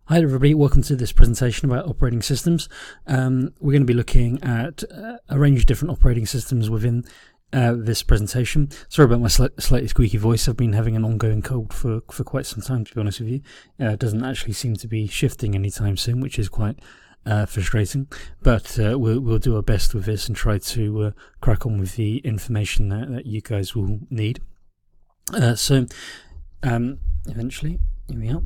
Hi everybody, welcome to this presentation about operating systems. We're going to be looking at a range of different operating systems within this presentation. Sorry about my slightly squeaky voice. I've been having an ongoing cold for quite some time, to be honest with you. It doesn't actually seem to be shifting anytime soon, which is quite frustrating. But we'll do our best with this and try to crack on with the information that you guys will need. Eventually, here we are.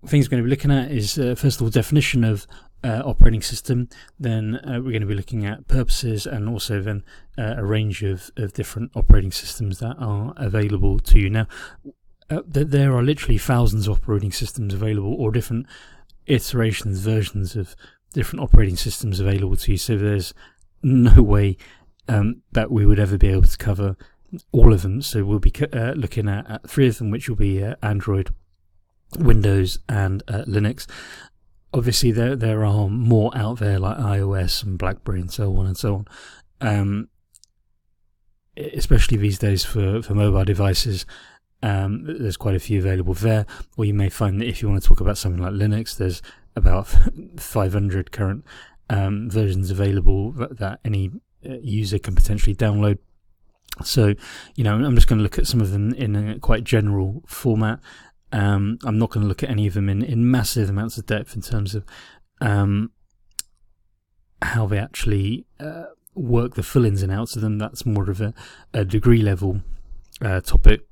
Things we're going to be looking at is first of all definition of operating system, then we're going to be looking at purposes, and also then a range of different operating systems that are available to you. Now there are literally thousands of operating systems available, or different iterations, versions of different operating systems available to you, so there's no way that we would ever be able to cover all of them. So we'll be looking at three of them, which will be Android, Windows and Linux. Obviously there are more out there like iOS and BlackBerry and so on and so on, especially these days for mobile devices. There's quite a few available there, or you may find that if you want to talk about something like Linux, there's about 500 current versions available that any user can potentially download. So I'm just going to look at some of them in a quite general format. I'm not going to look at any of them in massive amounts of depth in terms of how they actually work, the full ins and outs of them. That's more of a degree level topic,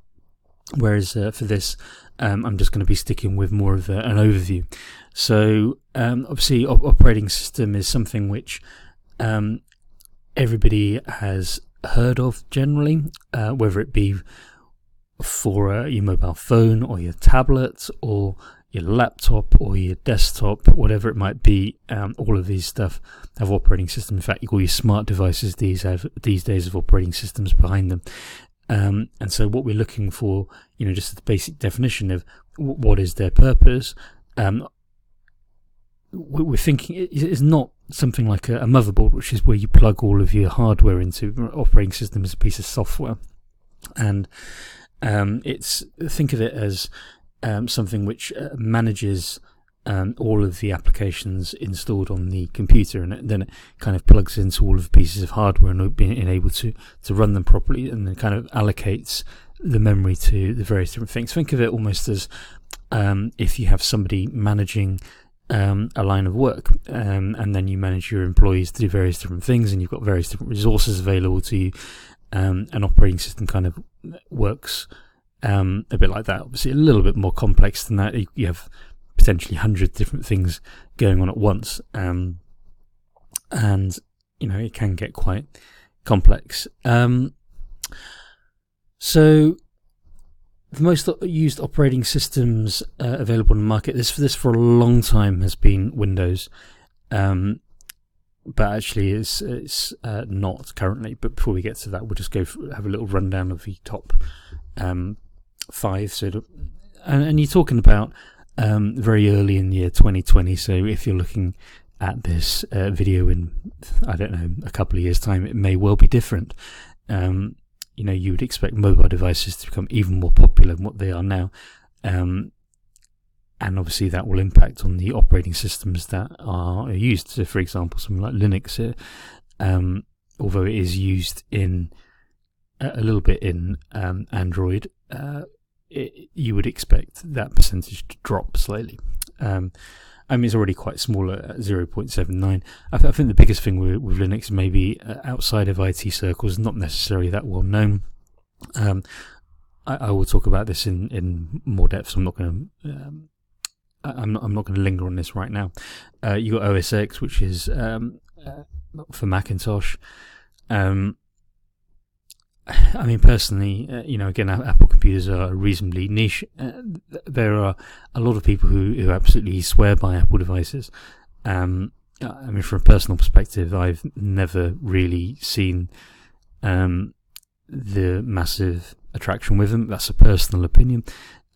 whereas for this I'm just going to be sticking with more of an overview. So obviously operating system is something which everybody has heard of generally, whether it be for your mobile phone or your tablet or your laptop or your desktop, whatever it might be. All of these stuff have operating systems. In fact, all your smart devices these days have operating systems behind them. And so what we're looking for, just the basic definition of what is their purpose. We're thinking it's not something like a motherboard, which is where you plug all of your hardware into. Operating system is a piece of software, and think of it as something which manages all of the applications installed on the computer, and then it kind of plugs into all of the pieces of hardware and being able to run them properly, and then kind of allocates the memory to the various different things. Think of it almost as if you have somebody managing a line of work, and then you manage your employees to do various different things, and you've got various different resources available to you. An operating system kind of works a bit like that. Obviously a little bit more complex than that. You have potentially 100 different things going on at once, and it can get quite complex. So the most used operating systems available on the market, this for a long time has been Windows, but actually it's not currently. But before we get to that, we'll just have a little rundown of the top 5. And you're talking about very early in the year 2020. So if you're looking at this video in, I don't know, a couple of years' time, it may well be different. You would expect mobile devices to become even more popular than what they are now. And obviously that will impact on the operating systems that are used. So for example, something like Linux, although it is used in a little bit in Android, you would expect that percentage to drop slightly. It's already quite small at 0.79. I think the biggest thing with Linux, maybe outside of IT circles, not necessarily that well known. I will talk about this in more depth, so I'm not going to linger on this right now. You got OS X, which is for Macintosh. Personally, again, Apple computers are reasonably niche. There are a lot of people who absolutely swear by Apple devices. From a personal perspective, I've never really seen the massive attraction with them. That's a personal opinion.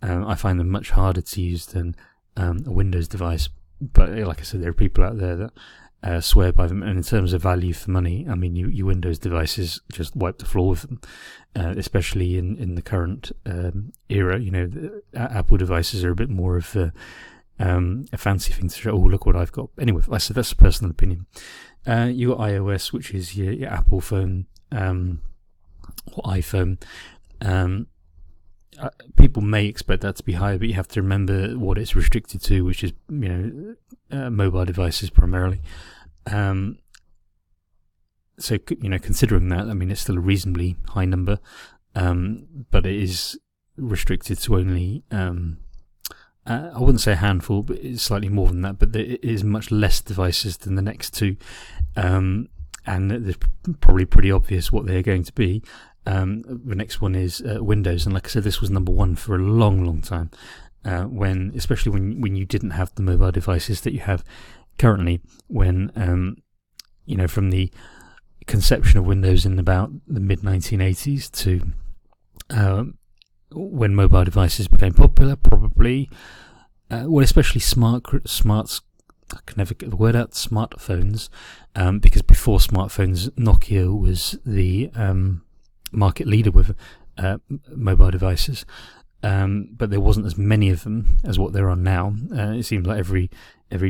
I find them much harder to use than a Windows device. But like I said, there are people out there that swear by them, and in terms of value for money, your Windows devices just wipe the floor with them, especially in the current era. Apple devices are a bit more of a fancy thing to show. Oh, look what I've got. Anyway, I said that's a personal opinion. You got iOS, which is your Apple phone or iPhone. People may expect that to be higher, but you have to remember what it's restricted to, which is mobile devices primarily. So considering that, I mean, it's still a reasonably high number, but it is restricted to only I wouldn't say a handful, but it's slightly more than that. But it is much less devices than the next two, and it's probably pretty obvious what they're going to be. The next one is Windows, and like I said, this was number one for a long time. Especially when you didn't have the mobile devices that you have currently. When from the conception of Windows in about the mid 1980s to when mobile devices became popular, probably especially smarts. I can never get the word out. Smartphones, because before smartphones, Nokia was the market leader with mobile devices, but there wasn't as many of them as what there are now. It seems like every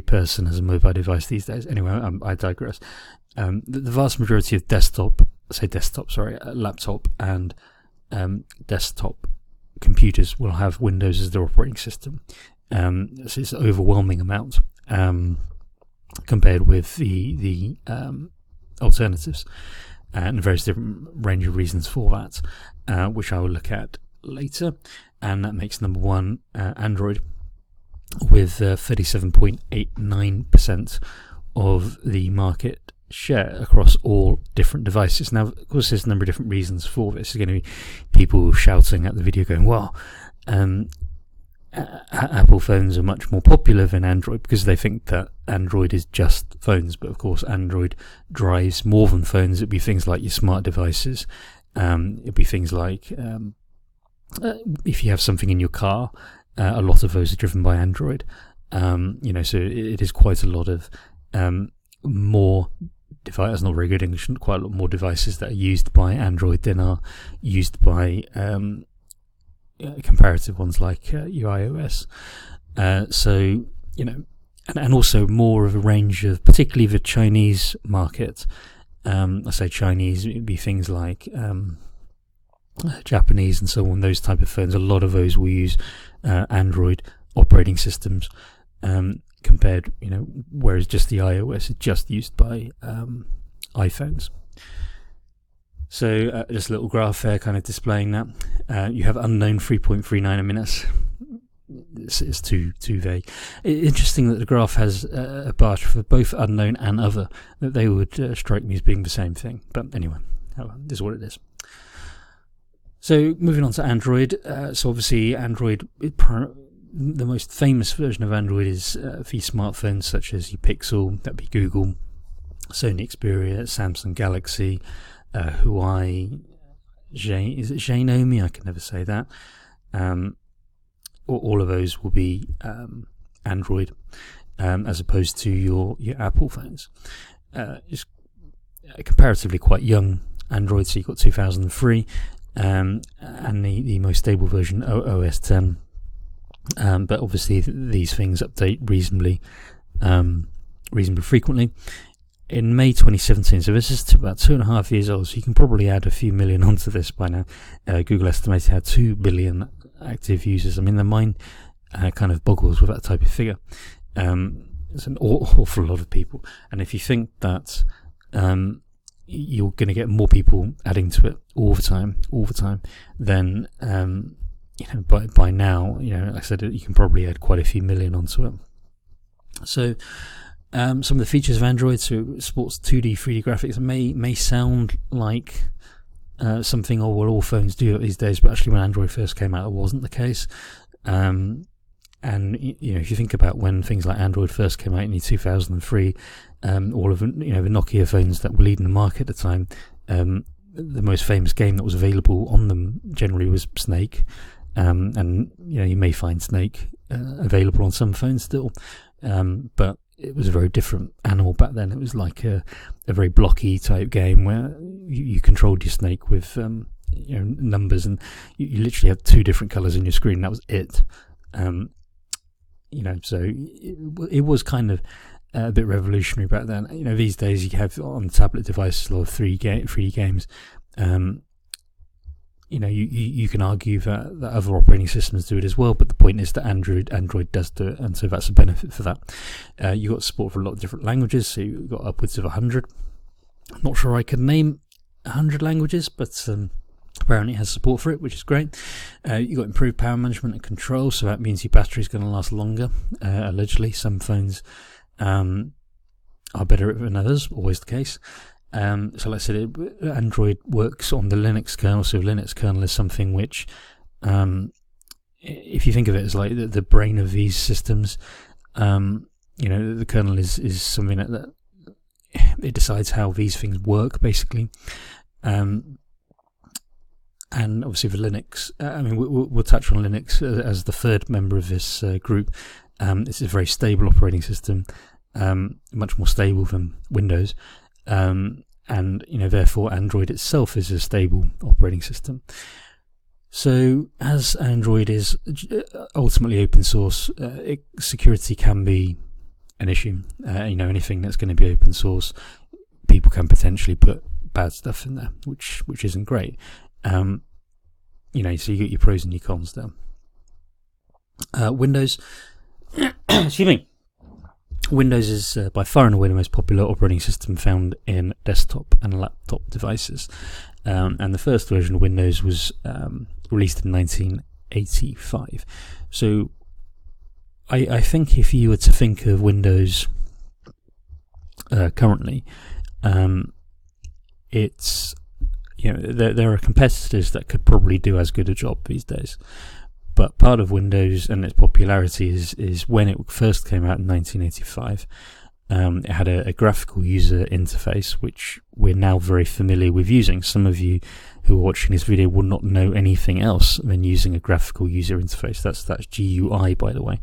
person has a mobile device these days. Anyway, I digress. The vast majority of laptop and desktop computers will have Windows as their operating system. So it's an overwhelming amount compared with the alternatives, and various different range of reasons for that, which I will look at later. And that makes number one Android, with 37.89% of the market share across all different devices. Now, of course, there's a number of different reasons for this. There's going to be people shouting at the video going, well, Apple phones are much more popular than Android because they think that Android is just phones. But of course, Android drives more than phones. It'd be things like your smart devices. It'd be things like if you have something in your car, a lot of those are driven by Android. So it is quite a lot of more devices. That's not very good English. Quite a lot more devices that are used by Android than are used by comparative ones like your iOS. And also more of a range of, particularly the Chinese market. I say Chinese, it would be things like Japanese and so on, those type of phones. A lot of those will use Android operating systems, compared, whereas just the iOS is just used by iPhones. So just a little graph there kind of displaying that. You have unknown 3.39 minutes. It's too vague. Interesting that the graph has a bar for both unknown and other, that they would strike me as being the same thing. But anyway, this is what it is. So moving on to Android. So obviously Android, the most famous version of Android is for your smartphones such as your Pixel, that'd be Google, Sony Xperia, Samsung Galaxy, Huawei, is it Xiaomi? I can never say that. All of those will be Android, as opposed to your Apple phones. It's comparatively quite young Android, so you've got 2003, and the most stable version, OS 10. But obviously these things update reasonably frequently. In May 2017, so this is about 2.5 years old, so you can probably add a few million onto this by now. Google estimated it had 2 billion active users. I mean, the mind kind of boggles with that type of figure. It's an awful lot of people. And if you think that you're going to get more people adding to it all the time, then by now, like I said, you can probably add quite a few million onto it. So some of the features of Android, so it supports 2D, 3D graphics. It may sound like something, all phones do it these days, but actually when Android first came out, it wasn't the case. And if you think about when things like Android first came out in 2003, all of the Nokia phones that were leading the market at the time, the most famous game that was available on them generally was Snake. And you may find Snake available on some phones still, but it was a very different animal back then. It was like a very blocky type game where you controlled your snake with numbers, and you literally had two different colours in your screen. That was it. So it was kind of a bit revolutionary back then. These days you have on tablet devices a lot of 3D games. You can argue that other operating systems do it as well, but the point is that Android does do it, and so that's a benefit for that. You've got support for a lot of different languages, so you've got upwards of 100. I'm not sure I can name 100 languages, but apparently it has support for it, which is great. You've got improved power management and control, so that means your battery's going to last longer. Allegedly, some phones are better than others, always the case. So like I said, Android works on the Linux kernel, so Linux kernel is something which, if you think of it as like the brain of these systems, the kernel is something that it decides how these things work, basically. And obviously for Linux, we'll touch on Linux as the third member of this group. It's a very stable operating system, much more stable than Windows. And therefore Android itself is a stable operating system. So as Android is ultimately open source, security can be an issue. Anything that's going to be open source, people can potentially put bad stuff in there, which isn't great. So you get your pros and your cons there. Windows, excuse me. Windows is by far and away the most popular operating system found in desktop and laptop devices. And the first version of Windows was released in 1985. So I think if you were to think of Windows currently, it's there are competitors that could probably do as good a job these days. But part of Windows and its popularity is when it first came out in 1985, it had a graphical user interface, which we're now very familiar with using. Some of you who are watching this video will not know anything else than using a graphical user interface. That's GUI, by the way.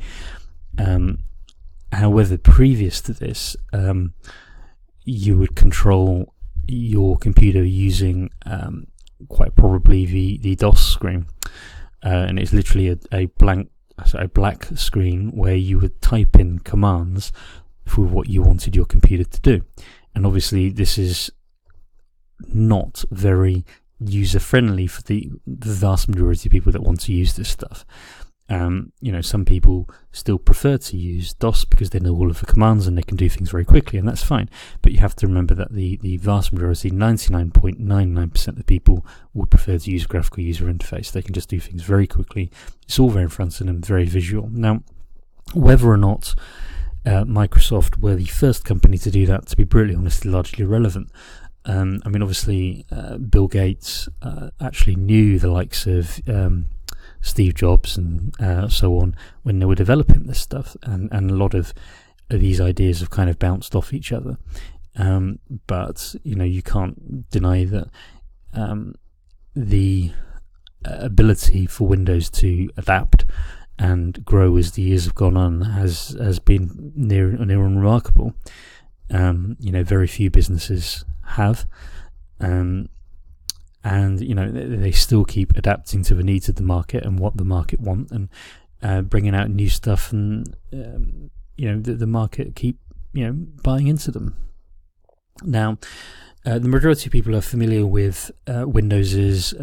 However, previous to this, you would control your computer using quite probably the DOS screen. And it's literally a black screen where you would type in commands for what you wanted your computer to do. And obviously this is not very user-friendly for the vast majority of people that want to use this stuff. Some people still prefer to use DOS because they know all of the commands and they can do things very quickly, and that's fine. But you have to remember that the vast majority, 99.99% of people, would prefer to use a graphical user interface. They can just do things very quickly. It's all very in front of them, very visual. Now, whether or not Microsoft were the first company to do that, to be brutally honest, is largely irrelevant. Obviously, Bill Gates actually knew the likes of Steve Jobs and so on when they were developing this stuff, and a lot of these ideas have kind of bounced off each other. But you can't deny that the ability for Windows to adapt and grow as the years have gone on has been near unremarkable. Very few businesses have. And they still keep adapting to the needs of the market and what the market want, and bringing out new stuff, and the market keep buying into them. Now, the majority of people are familiar with Windows's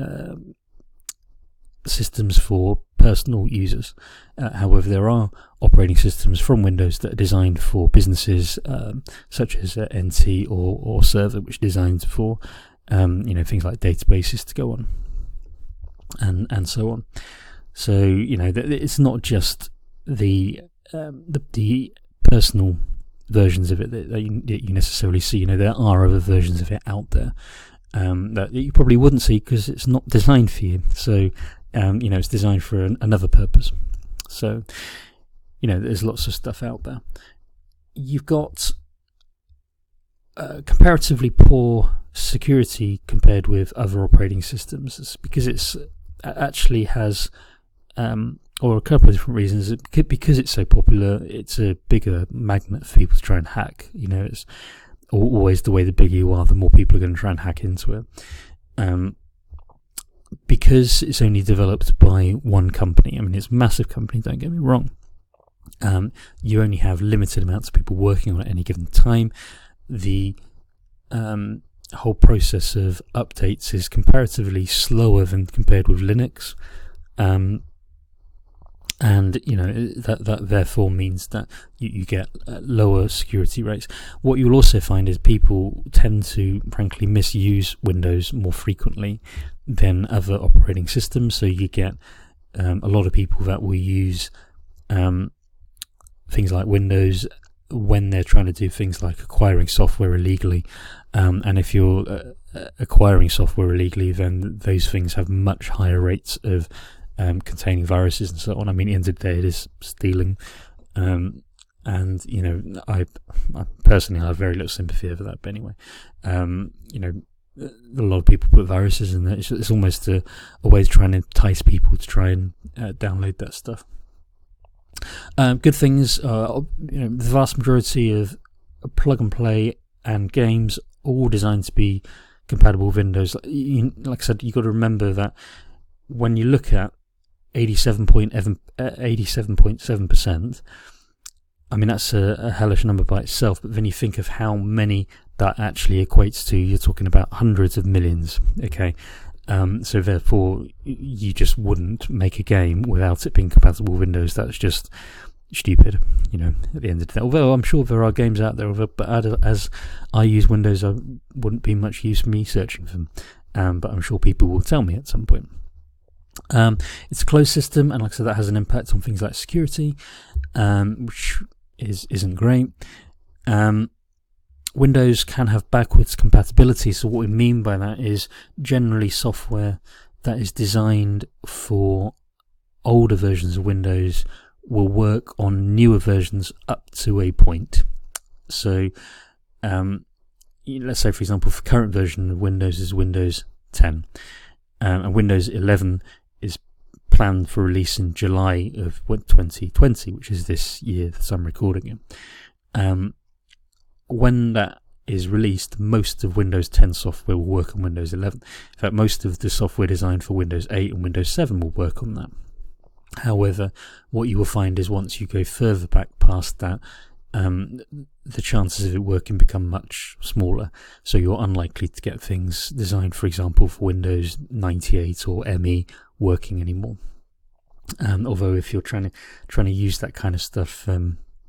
systems for personal users. However, there are operating systems from Windows that are designed for businesses, such as NT or Server, which are designed for things like databases to go on, and so on. So it's not just the personal versions of it that you necessarily see. There are other versions of it out there that you probably wouldn't see because it's not designed for you. So it's designed for another purpose. So there's lots of stuff out there. You've got comparatively poor security compared with other operating systems. It's because it's actually has, or a couple of different reasons. Because it's so popular, it's a bigger magnet for people to try and hack. It's always the way the bigger you are, the more people are going to try and hack into it. Because it's only developed by one company. It's a massive company, don't get me wrong. You only have limited amounts of people working on it at any given time. The whole process of updates is comparatively slower than compared with Linux. And that therefore means that you get lower security rates. What you'll also find is people tend to, frankly, misuse Windows more frequently than other operating systems. So you get a lot of people that will use things like Windows when they're trying to do things like acquiring software illegally. And if you're acquiring software illegally, then those things have much higher rates of containing viruses and so on. I mean, at the end of the day, it is stealing, and I personally have very little sympathy for that. But anyway, a lot of people put viruses in there. It's almost a way of trying to entice people to try and download that stuff. Good things, the vast majority of plug and play and games all designed to be compatible with Windows. Like I said, you've got to remember that when you look at 87.7%, I mean, that's a hellish number by itself, but then you think of how many that actually equates to, you're talking about hundreds of millions, okay? So therefore, you just wouldn't make a game without it being compatible with Windows. That's just stupid, at the end of the day. Although I'm sure there are games out there, but as I use Windows, I wouldn't be much use for me searching for them. But I'm sure people will tell me at some point. It's a closed system, and like I said, that has an impact on things like security, which isn't great. Windows can have backwards compatibility, so what we mean by that is generally software that is designed for older versions of Windows will work on newer versions up to a point. So let's say, for example, the current version of Windows is Windows 10, and Windows 11 is planned for release in July of 2020, which is this year that I'm recording it. When that is released, most of Windows 10 software will work on Windows 11. In fact, most of the software designed for Windows 8 and Windows 7 will work on that. However, what you will find is once you go further back past that, the chances of it working become much smaller. So you're unlikely to get things designed, for example, for Windows 98 or ME working anymore. Although if you're trying to use that kind of stuff,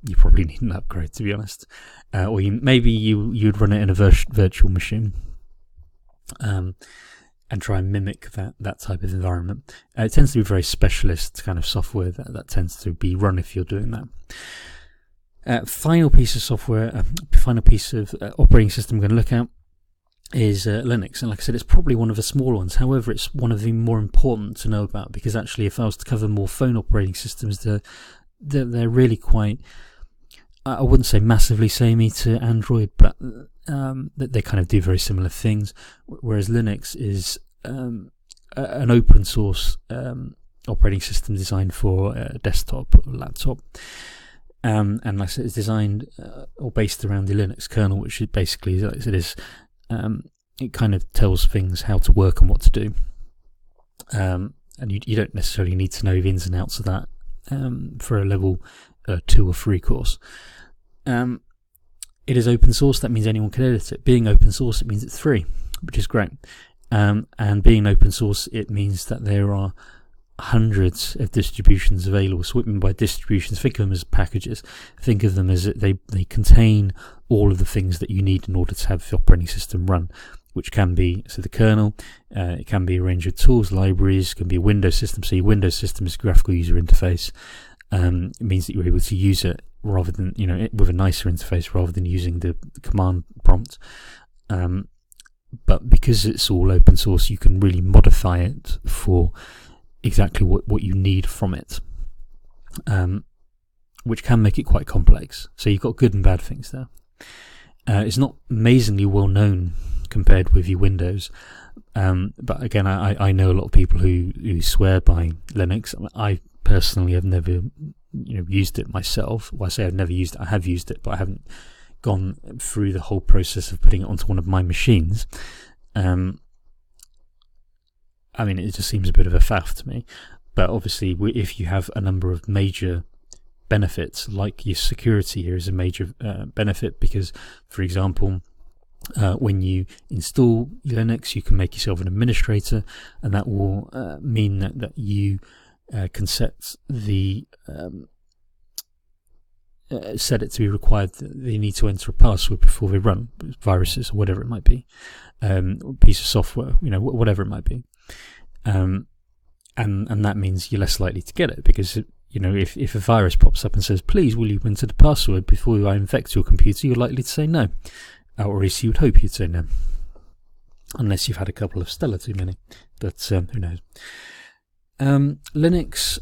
you probably need an upgrade, to be honest. Or you'd run it in a virtual machine, and try and mimic that type of environment. It tends to be very specialist kind of software that tends to be run if you're doing that. Final piece of software, final piece of operating system we're going to look at is Linux. And like I said, it's probably one of the smaller ones. However, it's one of the more important to know about, because actually if I was to cover more phone operating systems, they're really quite, I wouldn't say massively samey to Android, but they kind of do very similar things. Whereas Linux is an open source operating system designed for a desktop or laptop. And like I said, it's designed or based around the Linux kernel, which is basically, like it kind of tells things how to work and what to do. And you don't necessarily need to know the ins and outs of that for a level 2 or 3 course. It is open source. That means anyone can edit it. Being open source, it means it's free, which is great. And being open source, it means that there are hundreds of distributions available. So what I mean by distributions, think of them as packages. Think of them as they contain all of the things that you need in order to have the operating system run, which can be the kernel, it can be a range of tools, libraries, it can be a Windows system. So your Windows system is a graphical user interface. It means that you're able to use it rather than, with a nicer interface rather than using the command prompt. But because it's all open source, you can really modify it for exactly what you need from it, which can make it quite complex. So you've got good and bad things there. It's not amazingly well known compared with your Windows, but again, I know a lot of people who swear by Linux. I personally have never used it myself. Well, I say I've never used it. I have used it, but I haven't gone through the whole process of putting it onto one of my machines. I mean, it just seems a bit of a faff to me. But obviously, if you have a number of major benefits, like your security here is a major benefit, because, for example, when you install Linux, you can make yourself an administrator, and that will mean that you can set it to be required that they need to enter a password before they run viruses or whatever it might be, piece of software, whatever it might be, and that means you're less likely to get it, because if a virus pops up and says, please will you enter the password before I infect your computer, you're likely to say no, or at least you would hope you'd say no, unless you've had a couple of Stella too many, but who knows. Linux,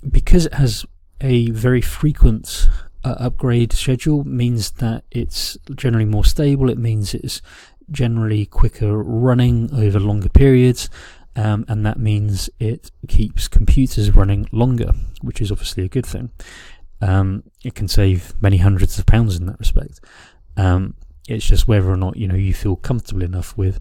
because it has a very frequent upgrade schedule, means that it's generally more stable. It means it's generally quicker running over longer periods, and that means it keeps computers running longer, which is obviously a good thing. It can save many hundreds of pounds in that respect. It's just whether or not you feel comfortable enough with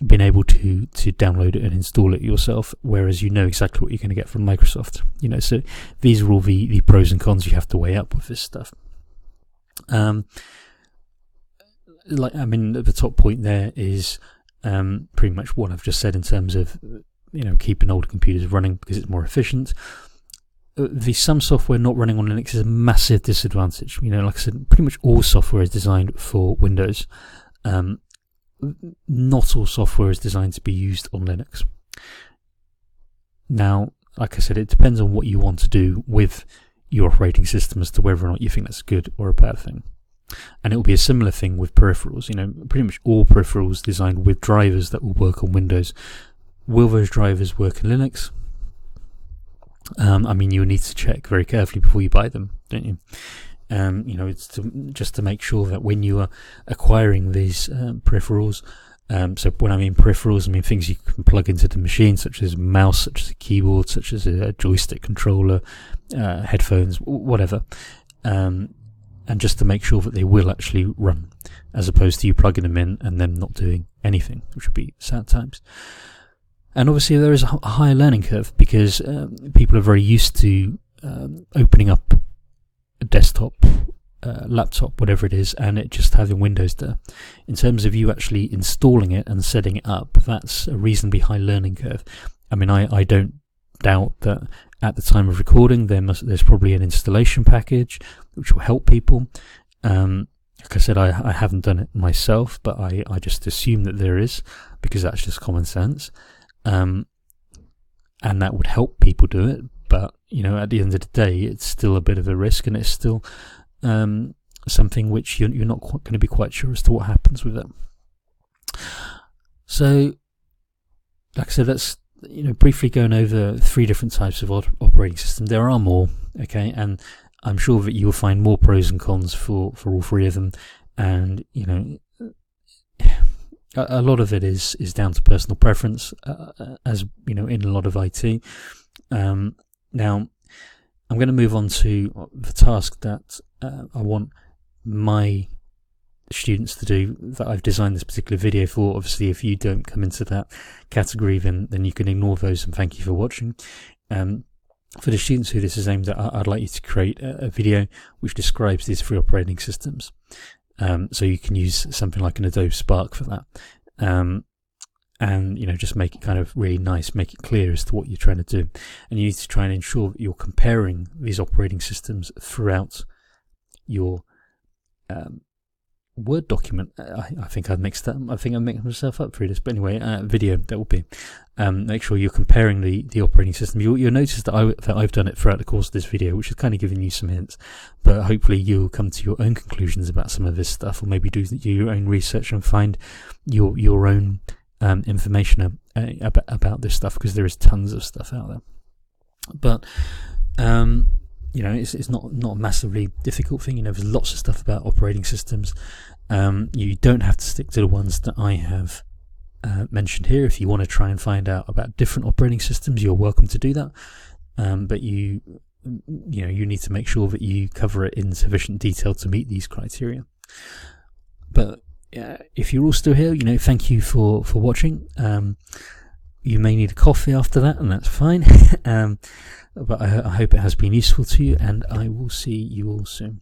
being able to download it and install it yourself, whereas you know exactly what you're going to get from Microsoft. So these are all the pros and cons you have to weigh up with this stuff. At the top point there is pretty much what I've just said in terms of keeping older computers running because it's more efficient. Some software not running on Linux is a massive disadvantage. Like I said, pretty much all software is designed for Windows. Not all software is designed to be used on Linux. Now, like I said, it depends on what you want to do with your operating system as to whether or not you think that's good or a bad thing. And it will be a similar thing with peripherals. Pretty much all peripherals designed with drivers that will work on Windows. Will those drivers work in Linux? You'll need to check very carefully before you buy them, don't you? It's just to make sure that when you are acquiring these peripherals, so when I mean peripherals, I mean things you can plug into the machine, such as a mouse, such as a keyboard, such as a joystick controller, headphones, whatever, and just to make sure that they will actually run, as opposed to you plugging them in and them not doing anything, which would be sad times. And obviously there is a higher learning curve, because people are very used to opening up a desktop, laptop, whatever it is, and it just having Windows there. In terms of you actually installing it and setting it up, that's a reasonably high learning curve. I don't doubt that at the time of recording there's probably an installation package which will help people. Like I said, I haven't done it myself, but I just assume that there is, because that's just common sense. And that would help people do it, but at the end of the day, it's still a bit of a risk, and it's still something which you're not going to be quite sure as to what happens with it. So, like I said, that's briefly going over 3 different types of operating system. There are more, okay, and I'm sure that you will find more pros and cons for all 3 of them, and a lot of it is down to personal preference, as in a lot of IT. Now, I'm going to move on to the task that I want my students to do, that I've designed this particular video for. Obviously, if you don't come into that category, then you can ignore those, and thank you for watching. For the students who this is aimed at, I'd like you to create a video which describes these 3 operating systems. So you can use something like an Adobe Spark for that. And just make it kind of really nice, make it clear as to what you're trying to do. And you need to try and ensure that you're comparing these operating systems throughout your Word document. I think I've mixed that. I think I'm making myself up through this, but anyway, video that will be. Make sure you're comparing the operating system. You'll notice that I've done it throughout the course of this video, which is kind of giving you some hints. But hopefully you'll come to your own conclusions about some of this stuff, or maybe do your own research and find your own information about this stuff, because there is tons of stuff out there. But it's not a massively difficult thing. There's lots of stuff about operating systems. You don't have to stick to the ones that I have mentioned here. If you want to try and find out about different operating systems, you're welcome to do that. But you need to make sure that you cover it in sufficient detail to meet these criteria. But if you're all still here, thank you for watching. You may need a coffee after that, and that's fine. But I hope it has been useful to you, and I will see you all soon.